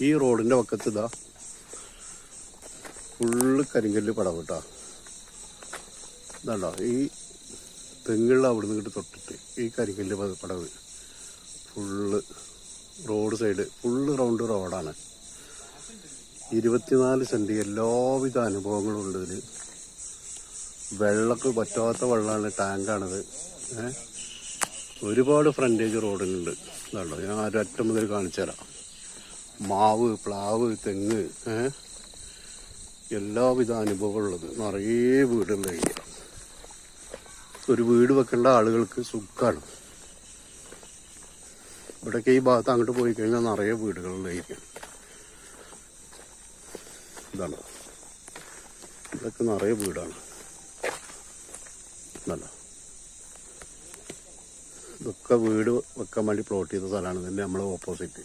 ഈ റോഡിൻ്റെ പക്കത്ത് ഇതാ ഫുള്ള് കരിങ്കല്ല് പടവ് കേട്ടോ. ഇതാണ്ടോ ഈ തെങ്ങുള്ള അവിടെ നിന്ന് തൊട്ടിട്ട് ഈ കരിങ്കല്ല് പടവ് full road side full round റോഡാണ്. 24 സെൻറ്റ് എല്ലാവിധ അനുഭവങ്ങളും ഉണ്ട് ഇതിൽ. വെള്ളമൊക്കെ പറ്റാത്ത വെള്ളമാണ്, ടാങ്കാണിത്. ഒരുപാട് ഫ്രണ്ടേജ് റോഡിനുണ്ട്. ഇതാണ്ടോ ഞാൻ ഒരറ്റം മുതൽ കാണിച്ചു തരാം. മാവ്, പ്ലാവ്, തെങ്ങ്, എല്ലാവിധ അനുഭവമുള്ളത് നിറയെ വീടുള്ള ഏരിയ. ഒരു വീട് വെക്കേണ്ട ആളുകൾക്ക് സുഖമാണ്. ഇവിടെയൊക്കെ ഈ ഭാഗത്ത് അങ്ങോട്ട് പോയി കഴിഞ്ഞാൽ നിറയെ വീടുകളുള്ള ഏരിയ. ഇതാണ്, ഇതൊക്കെ നിറയെ വീടാണ്. ഇതല്ല, ഇതൊക്കെ വീട് വെക്കാൻ വേണ്ടി പ്ലോട്ട് ചെയ്ത സ്ഥലമാണ്. ഇതിൻ്റെ നമ്മളെ ഓപ്പോസിറ്റ്